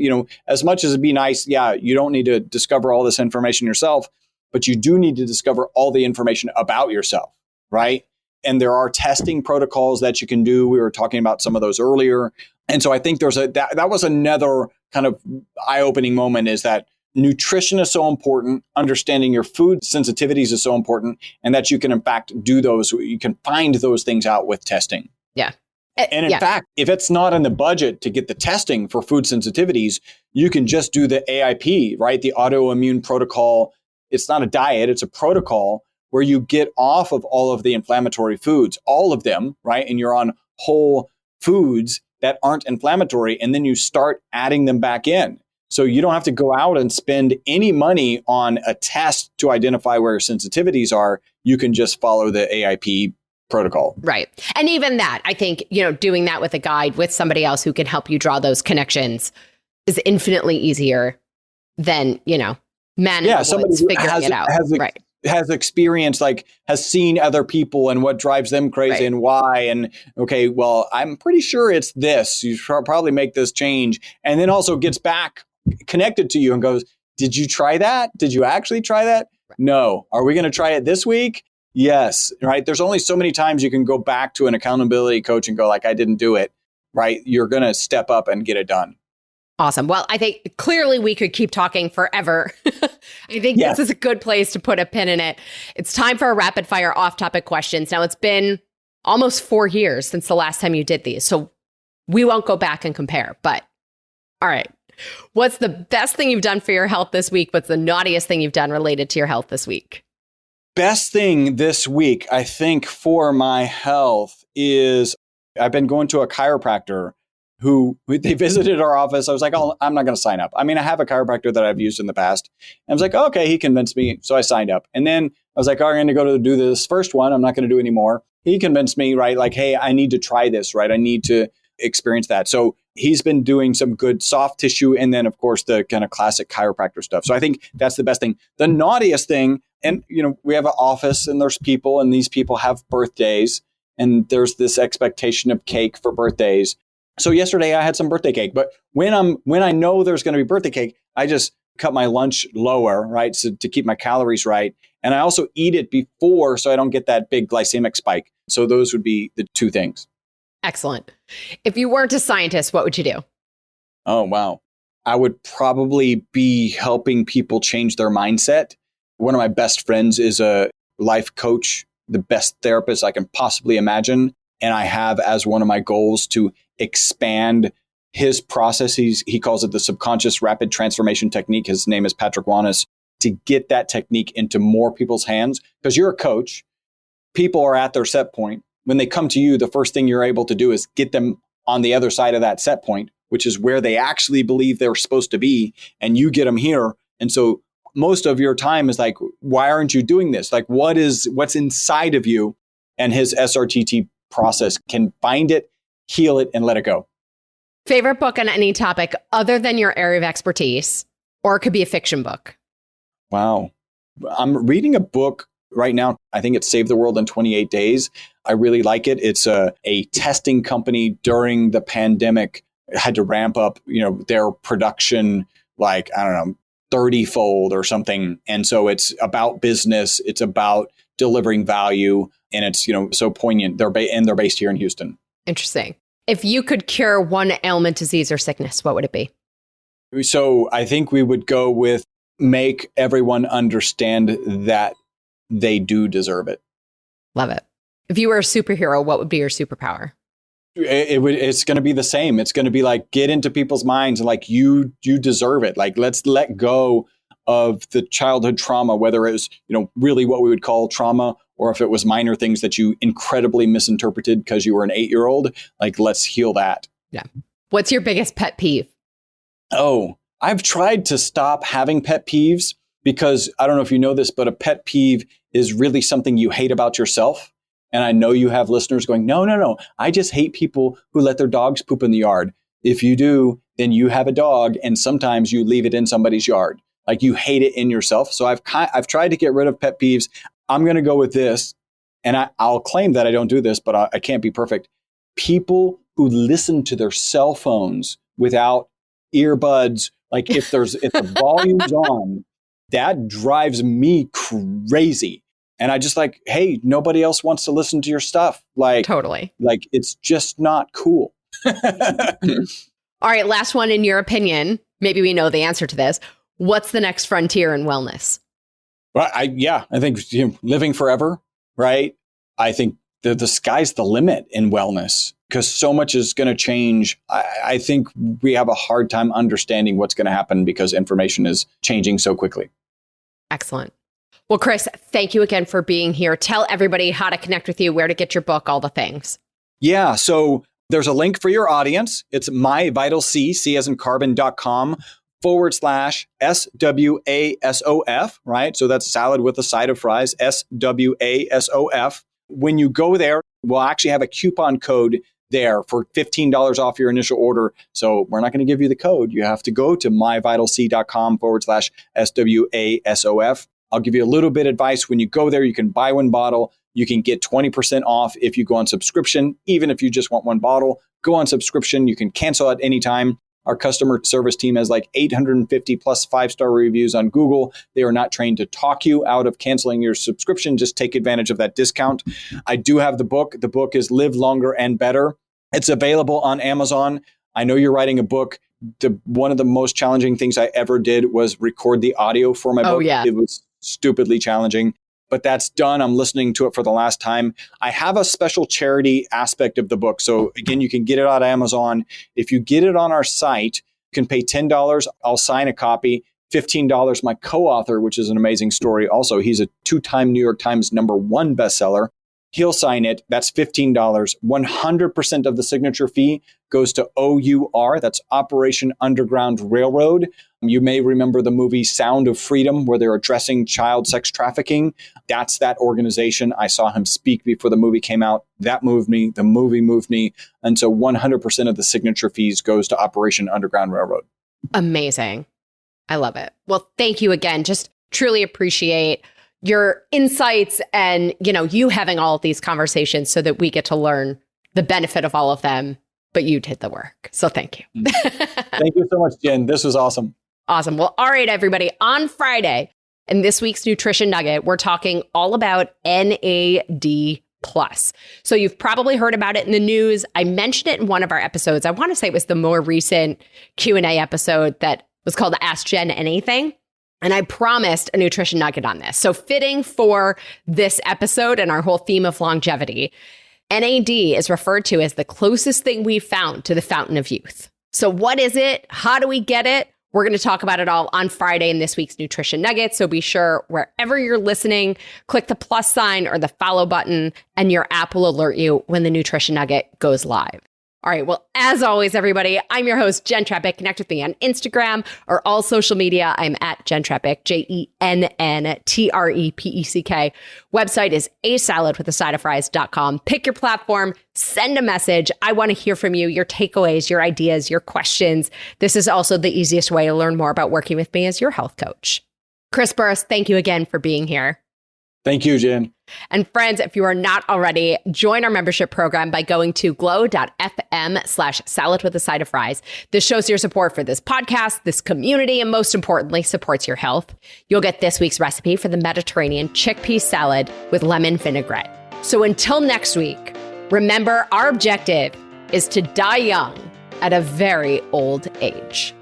as much as it'd be nice. Yeah, you don't need to discover all this information yourself, but you do need to discover all the information about yourself, right? And there are testing protocols that you can do. We were talking about some of those earlier. And so I think that was another kind of eye-opening moment, is that nutrition is so important, understanding your food sensitivities is so important, and that you can, in fact, do those, you can find those things out with testing. Yeah. And in fact, if it's not in the budget to get the testing for food sensitivities, you can just do the AIP, right? The autoimmune protocol. It's not a diet, it's a protocol where you get off of all of the inflammatory foods, all of them, right? And you're on whole foods that aren't inflammatory, and then you start adding them back in. So you don't have to go out and spend any money on a test to identify where your sensitivities are. You can just follow the AIP protocol. Right. And even that, I think, doing that with a guide, with somebody else who can help you draw those connections is infinitely easier than, man in the woods figuring it out. Has experience, has seen other people and what drives them crazy and why. And okay, well, I'm pretty sure it's this. You should probably make this change. And then also gets back connected to you and goes, did you try that? Did you actually try that? Right. No. Are we going to try it this week? Yes. Right. There's only so many times you can go back to an accountability coach and go I didn't do it. Right. You're going to step up and get it done. Awesome. Well, I think clearly we could keep talking forever. I think this is a good place to put a pin in it. It's time for a rapid fire off-topic questions. Now, it's been almost 4 years since the last time you did these, so we won't go back and compare. But all right, what's the best thing you've done for your health this week? What's the naughtiest thing you've done related to your health this week? Best thing this week, I think, for my health is I've been going to a chiropractor who they visited our office. I was like, oh, I'm not going to sign up. I mean, I have a chiropractor that I've used in the past. And I was like, oh, okay, he convinced me. So I signed up. And then I was like, oh, I'm going to go to do this first one. I'm not going to do any more. He convinced me, right? Like, hey, I need to try this, right? I need to experience that. So he's been doing some good soft tissue. And then, of course, the kind of classic chiropractor stuff. So I think that's the best thing. The naughtiest thing, and, we have an office and there's people, and these people have birthdays. And there's this expectation of cake for birthdays. So yesterday I had some birthday cake, but when I know there's going to be birthday cake, I just cut my lunch lower, right? So to keep my calories right. And I also eat it before so I don't get that big glycemic spike. So those would be the two things. Excellent. If you weren't a scientist, what would you do? Oh, wow. I would probably be helping people change their mindset. One of my best friends is a life coach, the best therapist I can possibly imagine. And I have as one of my goals to expand his process. He calls it the subconscious rapid transformation technique. His name is Patrick Wanis. To get that technique into more people's hands, because you're a coach, people are at their set point. When they come to you, the first thing you're able to do is get them on the other side of that set point, which is where they actually believe they're supposed to be, and you get them here. And so most of your time is like, why aren't you doing this? Like, what's inside of you? And his SRTT process can find it, heal it, and let it go. Favorite book on any topic other than your area of expertise, or it could be a fiction book? Wow. I'm reading a book right now. I think it's Save the World in 28 Days. I really like it. It's a testing company during the pandemic had to ramp up, their production, 30-fold or something. And so it's about business. It's about delivering value. And it's, so poignant. They're based here in Houston. Interesting. If you could cure one ailment, disease, or sickness, what would it be? So I think we would go with make everyone understand that they do deserve it. Love it. If you were a superhero, what would be your superpower? It's going to be the same. It's going to be like, get into people's minds and you deserve it. Like, let's let go of the childhood trauma, whether it was, really what we would call trauma, or if it was minor things that you incredibly misinterpreted because you were an 8-year-old, let's heal that. Yeah. What's your biggest pet peeve? Oh, I've tried to stop having pet peeves because I don't know if you know this, but a pet peeve is really something you hate about yourself. And I know you have listeners going, no. I just hate people who let their dogs poop in the yard. If you do, then you have a dog and sometimes you leave it in somebody's yard. Like you hate it in yourself. So I've tried to get rid of pet peeves. I'm going to go with this. And I'll claim that I don't do this, but I can't be perfect. People who listen to their cell phones without earbuds, if the volume's on, that drives me crazy. And I just hey, nobody else wants to listen to your stuff. Totally. It's just not cool. All right. Last one, in your opinion, maybe we know the answer to this. What's the next frontier in wellness? Well, I think living forever, right? I think the sky's the limit in wellness because so much is going to change. I think we have a hard time understanding what's going to happen because information is changing so quickly. Excellent. Well, Chris, thank you again for being here. Tell everybody how to connect with you, where to get your book, all the things. Yeah. So there's a link for your audience. It's myvitalc, as in carbon.com/SWASOF, right? So that's salad with a side of fries, SWASOF. When you go there, we'll actually have a coupon code there for $15 off your initial order. So we're not going to give you the code. You have to go to myvitalc.com/SWASOF. I'll give you a little bit of advice. When you go there, you can buy one bottle. You can get 20% off if you go on subscription. Even if you just want one bottle, go on subscription. You can cancel at any time. Our customer service team has like 850 plus 5-star reviews on Google. They are not trained to talk you out of canceling your subscription. Just take advantage of that discount. I do have the book. The book is Live Longer and Better. It's available on Amazon. I know you're writing a book. One of the most challenging things I ever did was record the audio for my book. Oh, yeah. It was stupidly challenging. But that's done. I'm listening to it for the last time. I have a special charity aspect of the book. So again, you can get it on Amazon. If you get it on our site, you can pay $10. I'll sign a copy. $15. My co-author, which is an amazing story. Also, he's a 2-time New York Times #1 bestseller. He'll sign it. That's $15. 100% of the signature fee goes to OUR. That's Operation Underground Railroad. You may remember the movie Sound of Freedom, where they're addressing child sex trafficking. That's that organization. I saw him speak before the movie came out. That moved me. The movie moved me. And so 100% of the signature fees goes to Operation Underground Railroad. Amazing. I love it. Well, thank you again. Just truly appreciate your insights and, you having all of these conversations so that we get to learn the benefit of all of them, but you did the work. So thank you. Thank you so much, Jen. This was awesome. Awesome. Well, all right, everybody. On Friday, in this week's Nutrition Nugget, we're talking all about NAD+. So you've probably heard about it in the news. I mentioned it in one of our episodes. I want to say it was the more recent Q&A episode that was called Ask Jen Anything. And I promised a nutrition nugget on this. So fitting for this episode and our whole theme of longevity, NAD is referred to as the closest thing we've found to the fountain of youth. So what is it? How do we get it? We're going to talk about it all on Friday in this week's Nutrition Nugget. So be sure wherever you're listening, click the plus sign or the follow button, and your app will alert you when the Nutrition Nugget goes live. All right. Well, as always, everybody, I'm your host, Jenn Trepeck. Connect with me on Instagram or all social media. I'm at Jenn Trepeck, JENNTREPECK. Website is asaladwithasideoffries.com. Pick your platform, send a message. I want to hear from you, your takeaways, your ideas, your questions. This is also the easiest way to learn more about working with me as your health coach. Chris Burres, thank you again for being here. Thank you, Jen. And friends, if you are not already, join our membership program by going to glow.fm/salad with a side of fries. This shows your support for this podcast, this community, and most importantly, supports your health. You'll get this week's recipe for the Mediterranean chickpea salad with lemon vinaigrette. So until next week, remember our objective is to die young at a very old age.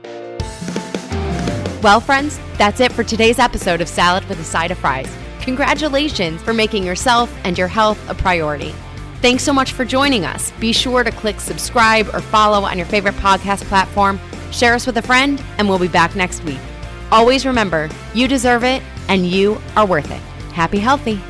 Well, friends, that's it for today's episode of Salad with a Side of Fries. Congratulations for making yourself and your health a priority. Thanks so much for joining us. Be sure to click subscribe or follow on your favorite podcast platform. Share us with a friend, and we'll be back next week. Always remember, you deserve it, and you are worth it. Happy healthy.